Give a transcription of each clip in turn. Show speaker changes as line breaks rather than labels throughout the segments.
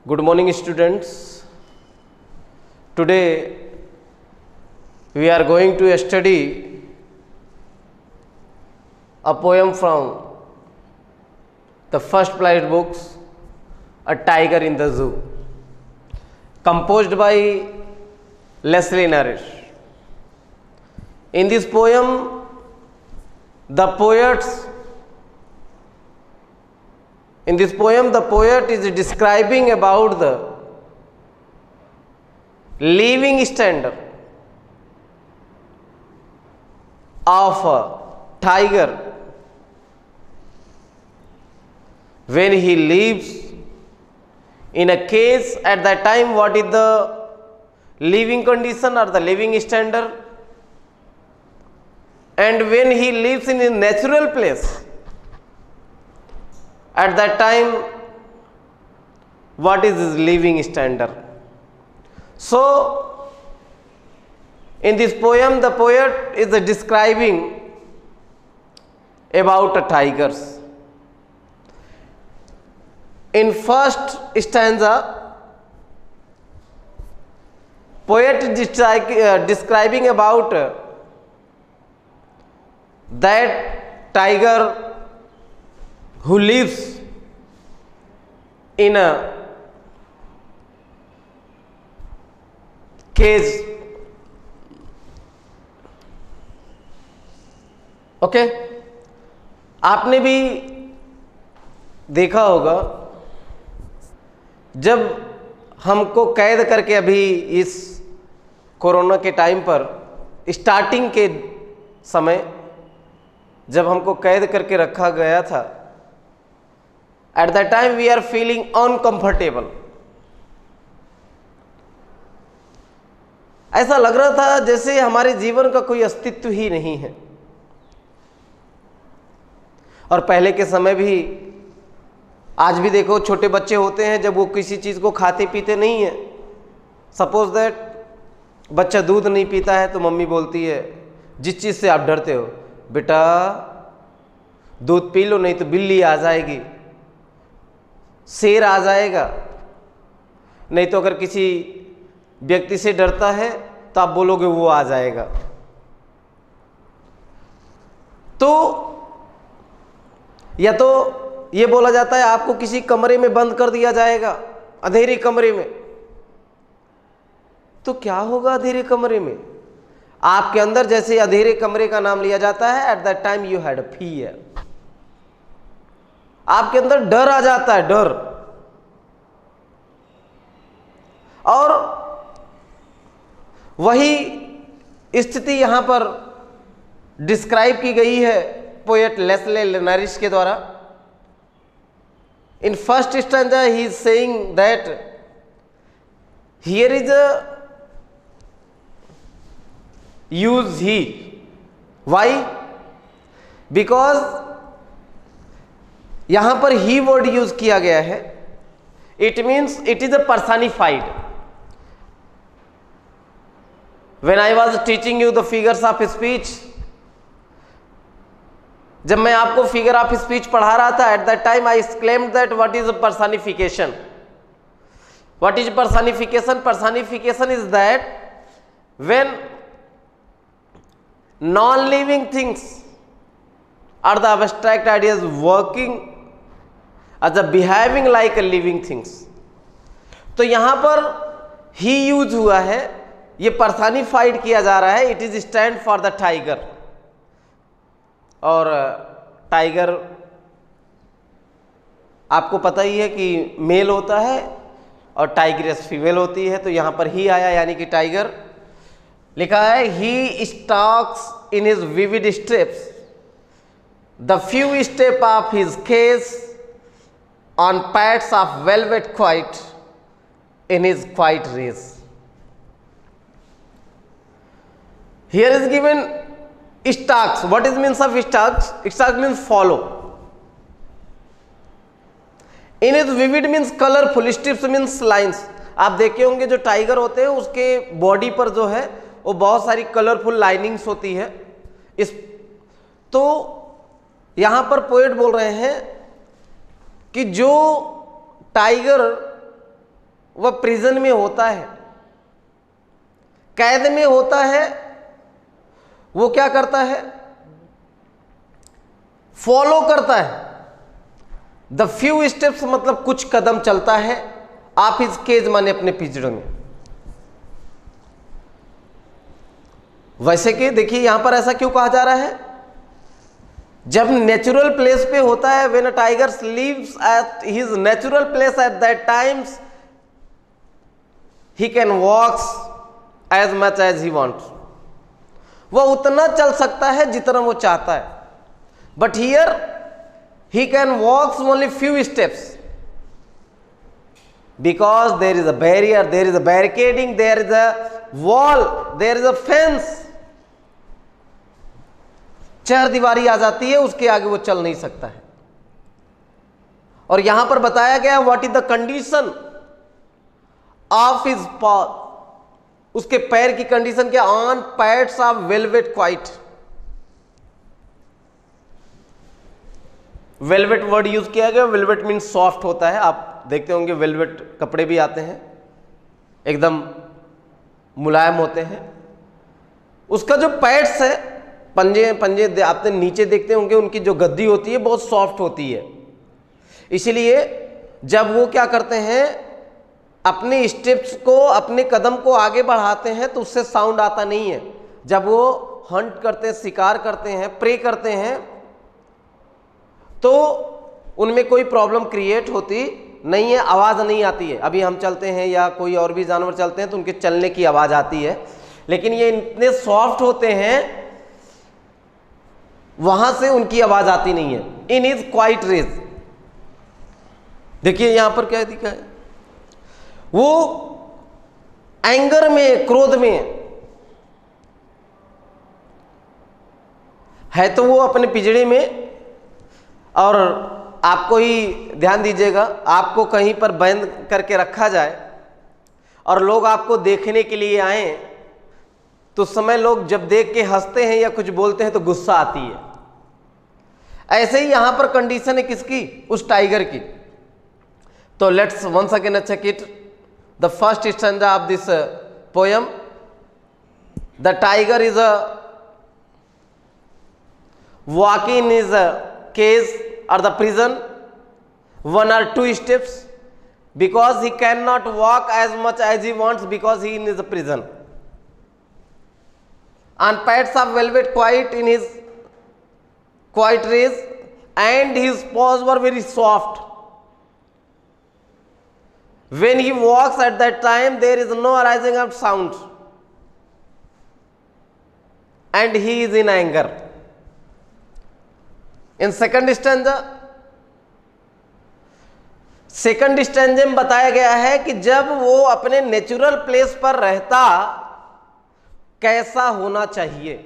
Good morning, students. Today we are going to study a poem from the first Played books, A Tiger in the Zoo, composed by Leslie Narish. In this poem, the poet is describing about the living standard of a tiger when he lives in a cage. At that time, what is the living condition or the living standard, and when he lives in a natural place, at that time what is his living standard. So in this poem, the poet is describing about a tigers. In first stanza, poet is describing about that tiger who lives in a cage. Okay, आपने भी देखा होगा जब हमको कैद करके, अभी इस कोरोना के टाइम पर स्टार्टिंग के समय जब हमको कैद करके रखा गया था, at that time we are feeling uncomfortable. ऐसा लग रहा था जैसे हमारे जीवन का कोई अस्तित्व ही नहीं है. और पहले के समय भी, आज भी देखो, छोटे बच्चे होते हैं, जब वो किसी चीज़ को खाते पीते नहीं है, सपोज दैट बच्चा दूध नहीं पीता है तो मम्मी बोलती है, जिस चीज़ से आप डरते हो, बेटा दूध पी लो नहीं तो बिल्ली आ जाएगी, शेर आ जाएगा. नहीं तो अगर किसी व्यक्ति से डरता है तो आप बोलोगे वो आ जाएगा. तो या तो ये बोला जाता है आपको किसी कमरे में बंद कर दिया जाएगा, अंधेरे कमरे में. तो क्या होगा अंधेरे कमरे में? आपके अंदर जैसे अंधेरे कमरे का नाम लिया जाता है, eight that time you had fear. आपके अंदर डर आ जाता है, डर. और वही स्थिति यहां पर डिस्क्राइब की गई है पोएट लेस्ली नैरिश के द्वारा. In first stanza he is saying that here is a use he. Why? Because यहां पर ही वर्ड यूज किया गया है. It means it is a personified. When I was teaching you the figures of speech, जब मैं आपको figure of speech पढ़ा रहा था, eight that time I exclaimed that what is personification. What is personification? Personification is that when non living things or the abstract ideas working as a behaving like a living things. तो यहां पर ही use हुआ है, ये personified किया जा रहा है. It is stand for the tiger. और टाइगर आपको पता ही है कि मेल होता है और टाइग्रेस फीमेल होती है. तो यहां पर ही आया, यानी कि टाइगर. लिखा है ही stalks in his vivid steps the few step of his case on pads of velvet quiet in his quiet race. Here is given stalks. What is means of stalks? Stalks means follow. In his vivid means colorful, steps means lines. आप देखे होंगे जो tiger होते हैं उसके body पर जो है वो बहुत सारी कलरफुल लाइनिंग्स होती है. इस तो यहां पर पोएट बोल रहे हैं कि जो टाइगर वह प्रिजन में होता है, कैद में होता है, वो क्या करता है, फॉलो करता है द फ्यू स्टेप्स, मतलब कुछ कदम चलता है आप इस केज माने अपने पिंजड़े में। वैसे कि देखिए यहां पर ऐसा क्यों कहा जा रहा है, जब नेचुरल प्लेस पे होता है, when a tiger lives at his natural place at that times he can walks as much as he wants, वह उतना चल सकता है जितना वो चाहता है, but here he can walks only few steps because there is a barrier, there is a barricading, there is a wall, there is a fence, चार दीवारी आ जाती है, उसके आगे वो चल नहीं सकता है। और यहां पर बताया गया what is the condition of his पॉ, उसके पैर की कंडीशन क्या, on pads of velvet quite, velvet word use किया गया, वेलवेट मीन सॉफ्ट होता है, आप देखते होंगे वेलवेट कपड़े भी आते हैं एकदम मुलायम होते हैं, उसका जो पैड्स है, पंजे पंजे आपने नीचे देखते होंगे, उनकी जो गद्दी होती है बहुत सॉफ्ट होती है, इसलिए जब वो क्या करते हैं अपने स्टेप्स को, अपने कदम को आगे बढ़ाते हैं तो उससे साउंड आता नहीं है। जब वो हंट करते हैं, शिकार करते हैं, प्रे करते हैं, तो उनमें कोई प्रॉब्लम क्रिएट होती नहीं है, आवाज़ नहीं आती है। अभी हम चलते हैं या कोई और भी जानवर चलते हैं तो उनके चलने की आवाज़ आती है, लेकिन ये इतने सॉफ्ट होते हैं वहां से उनकी आवाज़ आती नहीं है। इन इज क्वाइट रेज, देखिए यहां पर क्या दिखा है, वो एंगर में, क्रोध में है तो वो अपने पिंजड़े में, और आपको ही ध्यान दीजिएगा, आपको कहीं पर बंद करके रखा जाए और लोग आपको देखने के लिए आए तो समय लोग जब देख के हंसते हैं या कुछ बोलते हैं तो गुस्सा आती है। ऐसे ही यहां पर कंडीशन है किसकी, उस टाइगर की। तो let's once again check it, the first stanza of this poem, the tiger is a walking in is a cage or the prison, one or two steps, because he cannot walk as much as he wants because he is in the prison. On pads of velvet quite in his quite rays, and his paws were very soft. When he walks at that time there is no arising of sound, and he is in anger. इन second stanza, second स्टैंजे में बताया गया है कि जब वो अपने नेचुरल प्लेस पर रहता कैसा होना चाहिए।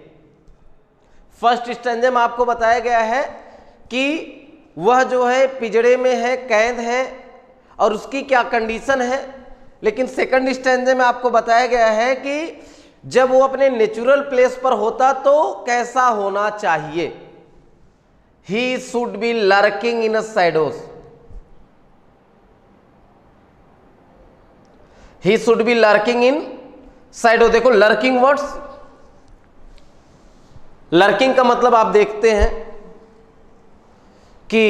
फर्स्ट स्टैंजे में आपको बताया गया है कि वह जो है पिंजड़े में है, कैद है, और उसकी क्या कंडीशन है, लेकिन सेकंड स्टैंजे में आपको बताया गया है कि जब वो अपने नेचुरल प्लेस पर होता तो कैसा होना चाहिए। He should be lurking in the shadows. He should be lurking in shadow. देखो lurking words, lurking का मतलब आप देखते हैं कि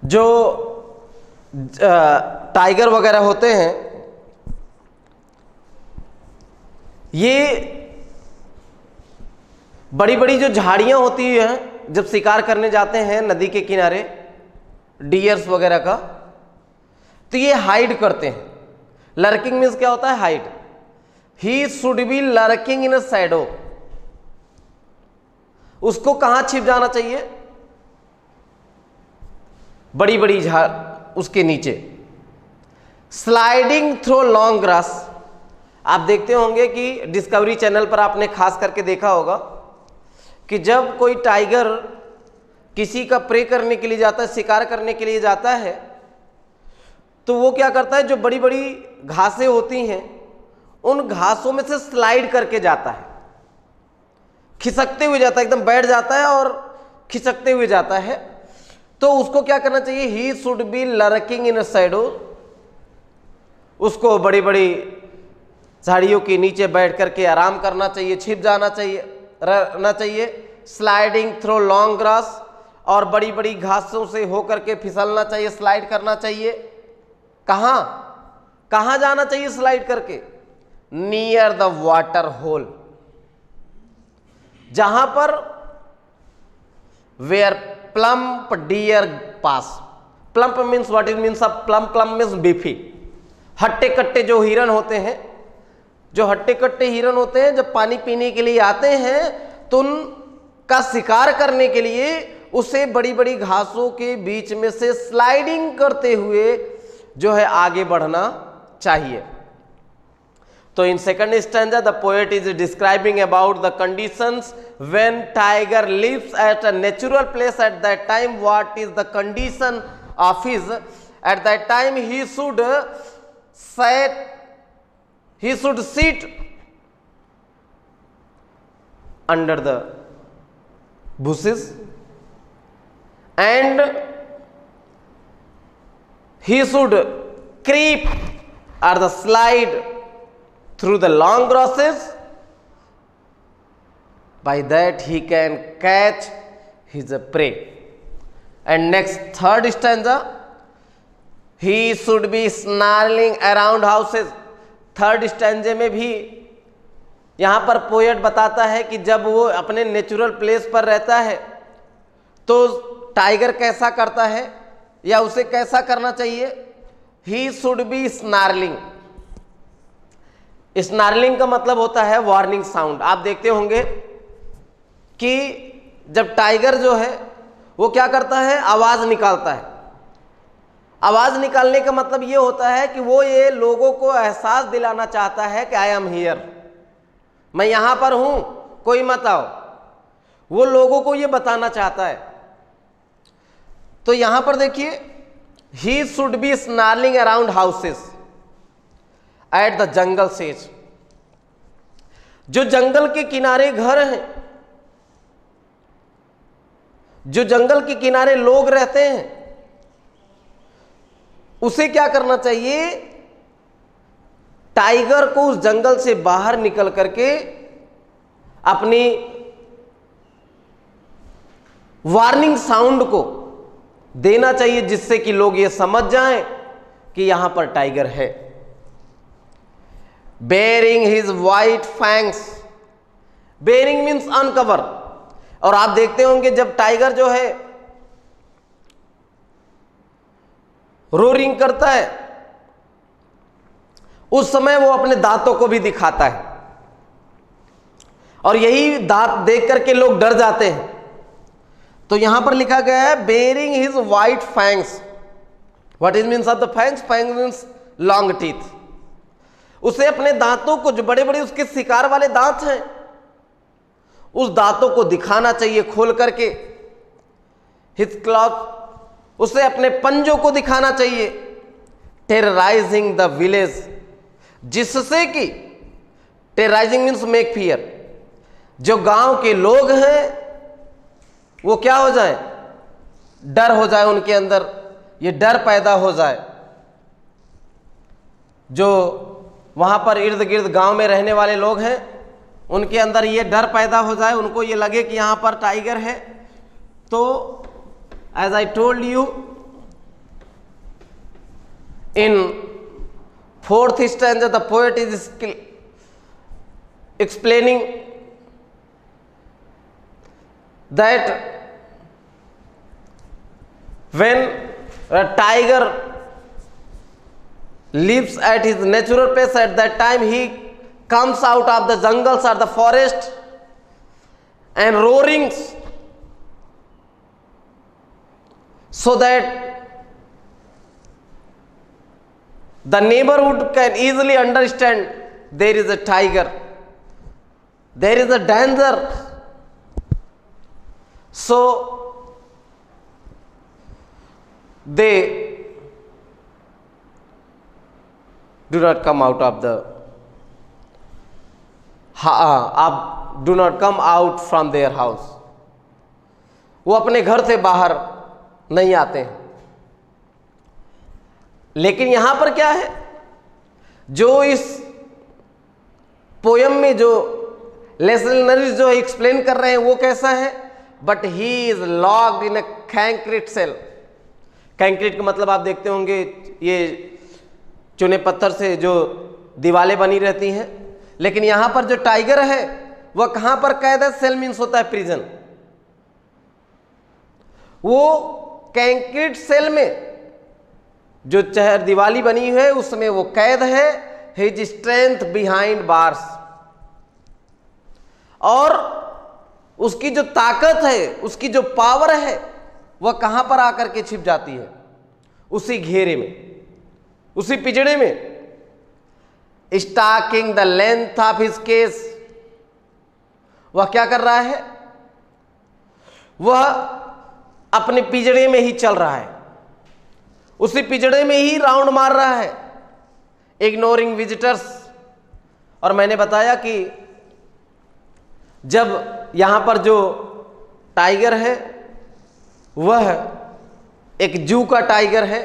जो टाइगर वगैरह होते हैं ये बड़ी बड़ी जो झाड़ियां होती हैं, जब शिकार करने जाते हैं नदी के किनारे डियर्स वगैरह का, तो ये हाइड करते हैं। लर्किंग मीन्स क्या होता है, hide. He should be lurking in a shadow, उसको कहां छिप जाना चाहिए, बड़ी बड़ी झाड़ उसके नीचे। स्लाइडिंग थ्रू लॉन्ग ग्रास, आप देखते होंगे कि डिस्कवरी चैनल पर आपने खास करके देखा होगा कि जब कोई टाइगर किसी का प्रे करने के लिए जाता है, शिकार करने के लिए जाता है, तो वो क्या करता है, जो बड़ी बड़ी घासें होती हैं उन घासों में से स्लाइड करके जाता है, खिसकते हुए जाता है, एकदम बैठ जाता है और खिसकते हुए जाता है। तो उसको क्या करना चाहिए, he should be lurking in a shadow, उसको बड़ी बड़ी झाड़ियों के नीचे बैठ करके आराम करना चाहिए, छिप जाना चाहिए, रहना चाहिए। स्लाइडिंग थ्रू लॉन्ग ग्रास, और बड़ी बड़ी घासों से होकर के फिसलना चाहिए, स्लाइड करना चाहिए। कहां कहां जाना चाहिए स्लाइड करके? नियर द वाटर होल, जहां पर where plump deer pass. Plump means what is means of plump? Plump means beefy. हट्टे कट्टे जो हिरन होते हैं, जो हट्टे कट्टे हिरन होते हैं, जब पानी पीने के लिए आते हैं तो उनका शिकार करने के लिए उसे बड़ी बड़ी घासों के बीच में से स्लाइडिंग करते हुए जो है आगे बढ़ना चाहिए। तो in second stanza the poet is describing about the conditions when tiger lives at a natural place at that time. What is the condition of his? At that time he should sit under the bushes and he should creep or the slide through the long grasses. By that he can catch his prey. And next third stanza, he should be snarling around houses. Third स्टैंजे में भी यहां पर poet बताता है कि जब वो अपने नेचुरल प्लेस पर रहता है तो टाइगर कैसा करता है या उसे कैसा करना चाहिए? He should be snarling. Snarling का मतलब होता है वार्निंग साउंड। आप देखते होंगे कि जब टाइगर जो है वो क्या करता है? आवाज निकालता है। आवाज निकालने का मतलब ये होता है कि वो ये लोगों को एहसास दिलाना चाहता है कि आई एम हियर, मैं यहां पर हूं, कोई मत आओ। वो लोगों को ये बताना चाहता है। तो यहां पर देखिए, he should be snarling around houses at the jungle says. जो जंगल के किनारे घर हैं, जो जंगल के किनारे लोग रहते हैं, उसे क्या करना चाहिए? टाइगर को उस जंगल से बाहर निकल करके अपनी वार्निंग साउंड को देना चाहिए, जिससे कि लोग ये समझ जाएं कि यहां पर टाइगर है। Bearing his white fangs. Bearing means uncover. और आप देखते होंगे जब टाइगर जो है रोरिंग करता है, उस समय वो अपने दांतों को भी दिखाता है, और यही दांत देख करके लोग डर जाते हैं। तो यहां पर लिखा गया है bearing his white fangs. What is means of the fangs? Fangs means long teeth. उसे अपने दांतों को, जो बड़े बड़े उसके शिकार वाले दांत हैं, उस दांतों को दिखाना चाहिए खोल करके। हिज क्लॉथ, उसे अपने पंजों को दिखाना चाहिए। टेरराइजिंग द विलेज, जिससे कि टेरराइजिंग मीन्स मेक फियर, जो गांव के लोग हैं वो क्या हो जाए? डर हो जाए उनके अंदर, ये डर पैदा हो जाए। जो वहां पर इर्द गिर्द गांव में रहने वाले लोग हैं उनके अंदर ये डर पैदा हो जाए, उनको ये लगे कि यहां पर टाइगर है। तो as I told you in fourth stanza, the poet is explaining that when a tiger lives at his natural place, at that time he comes out of the jungles or the forest and roarings, so that the neighborhood can easily understand there is a tiger, there is a danger. So they do not come out of the do not come out from their house. वो अपने घर से बाहर नहीं आते हैं। लेकिन यहां पर क्या है? जो इस पोयम में जो लेसन नरिश जो एक्सप्लेन कर रहे हैं वो कैसा है, but he is locked in a concrete cell. Concrete का मतलब आप देखते होंगे ये चुने पत्थर से जो दीवारें बनी रहती हैं, लेकिन यहां पर जो टाइगर है वह कहां पर कैद है? सेल मीन्स होता है प्रिजन। वो कंक्रीट सेल में जो चहर दीवाली बनी हुई है उसमें वो कैद है। हिज स्ट्रेंथ बिहाइंड बार्स, और उसकी जो ताकत है, उसकी जो पावर है, वह कहां पर आकर के छिप जाती है? उसी घेरे में, उसी पिंजड़े में। Stalking the length of his case, वह क्या कर रहा है? वह अपने पिंजड़े में ही चल रहा है, उसी पिंजड़े में ही राउंड मार रहा है, इग्नोरिंग विजिटर्स। और मैंने बताया कि जब यहां पर जो टाइगर है वह एक जू का टाइगर है,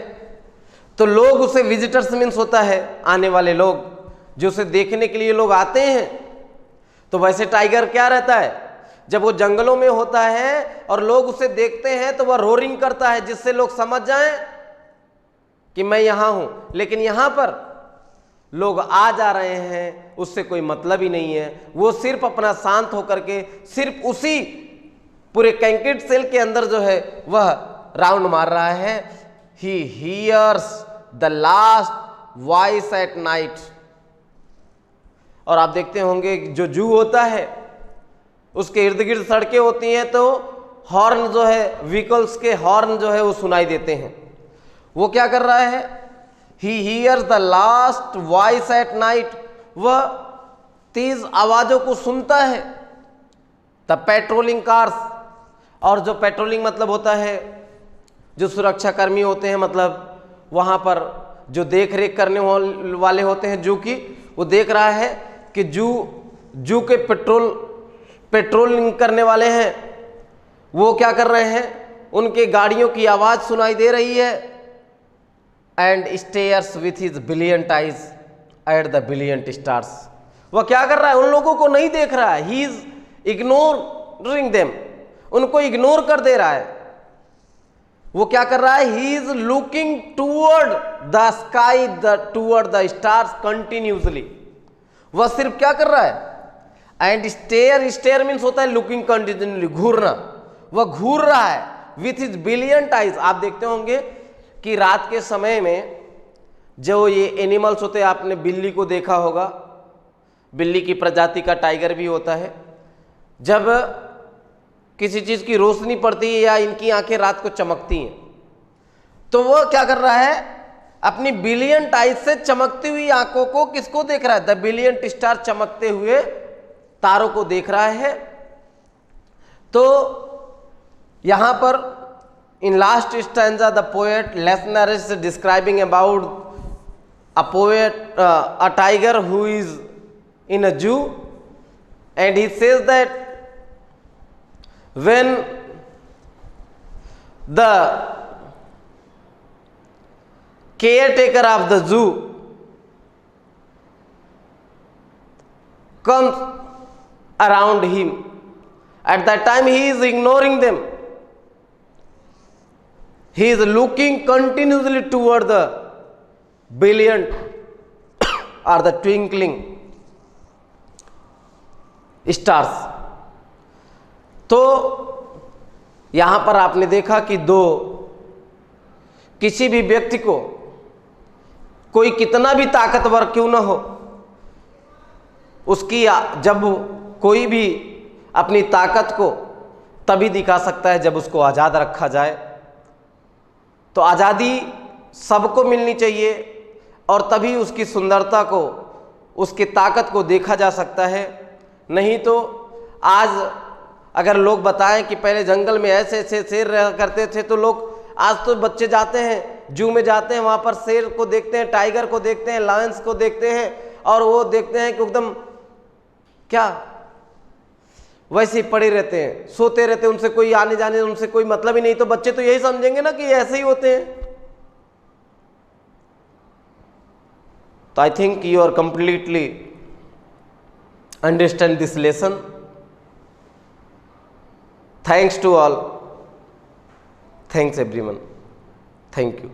तो लोग उसे विजिटर्स मीन्स होता है आने वाले लोग, जो उसे देखने के लिए लोग आते हैं। तो वैसे टाइगर क्या रहता है? जब वो जंगलों में होता है और लोग उसे देखते हैं तो वह रोरिंग करता है, जिससे लोग समझ जाएं कि मैं यहां हूं। लेकिन यहां पर लोग आ जा रहे हैं, उससे कोई मतलब ही नहीं है। वो सिर्फ अपना शांत होकर के सिर्फ उसी पूरे कंक्रीट सेल के अंदर जो है वह राउंड मार रहा है। He hears the last voice at night. और आप देखते होंगे जो जू होता है उसके इर्द गिर्द सड़कें होती हैं, तो हॉर्न जो है, व्हीकल्स के हॉर्न जो है वो सुनाई देते हैं। वो क्या कर रहा है? He hears the last voice at night, वह तेज आवाजों को सुनता है। द पेट्रोलिंग कार्स, और जो पेट्रोलिंग मतलब होता है जो सुरक्षा कर्मी होते हैं, मतलब वहां पर जो देख रेख करने वाले होते हैं जू की, वो देख रहा है कि जू के पेट्रोलिंग करने वाले हैं वो क्या कर रहे हैं? उनके गाड़ियों की आवाज सुनाई दे रही है। And stairs with his brilliant eyes at the brilliant stars, वह क्या कर रहा है? उन लोगों को नहीं देख रहा है। ही इज इग्नोरिंग देम, उनको इग्नोर कर दे रहा है। वो क्या कर रहा है? He is looking toward the sky, toward the stars continuously. वह सिर्फ क्या कर रहा है? एंड स्टेयर मीन्स होता है लुकिंग कंटिन्यूसली, घूरना। वह घूर रहा है विथ हिज ब्रिलियंट आइज। आप देखते होंगे कि रात के समय में जो ये एनिमल्स होते हैं, आपने बिल्ली को देखा होगा, बिल्ली की प्रजाति का टाइगर भी होता है। जब किसी चीज की रोशनी पड़ती है या इनकी आंखें रात को चमकती हैं, तो वह क्या कर रहा है? अपनी ब्रिलियंट आइज से चमकती हुई आंखों को किसको देख रहा है? द ब्रिलियंट स्टार, चमकते हुए तारों को देख रहा है। तो यहां पर in last stanza the poet Lesnar is describing about a tiger who is in a zoo, and he says that when the caretaker of the zoo comes around him, at that time he is ignoring them. He is looking continuously toward the brilliant or the twinkling stars. तो यहां पर आपने देखा कि किसी भी व्यक्ति को, कोई कितना भी ताकतवर क्यों ना हो, उसकी जब कोई भी अपनी ताकत को तभी दिखा सकता है जब उसको आज़ाद रखा जाए। तो आज़ादी सबको मिलनी चाहिए और तभी उसकी सुंदरता को, उसकी ताकत को देखा जा सकता है। नहीं तो आज अगर लोग बताएं कि पहले जंगल में ऐसे ऐसे शेर रहा करते थे, तो लोग, आज तो बच्चे जाते हैं जू में, जाते हैं वहाँ पर शेर को देखते हैं, टाइगर को देखते हैं, लायंस को देखते हैं, और वो देखते हैं कि एकदम क्या वैसे ही पड़े रहते हैं, सोते रहते हैं, उनसे कोई आने जाने, उनसे कोई मतलब ही नहीं। तो बच्चे तो यही समझेंगे ना कि ऐसे ही होते हैं। तो I think you are completely understand this lesson. Thanks to all. Thanks everyone. Thank you.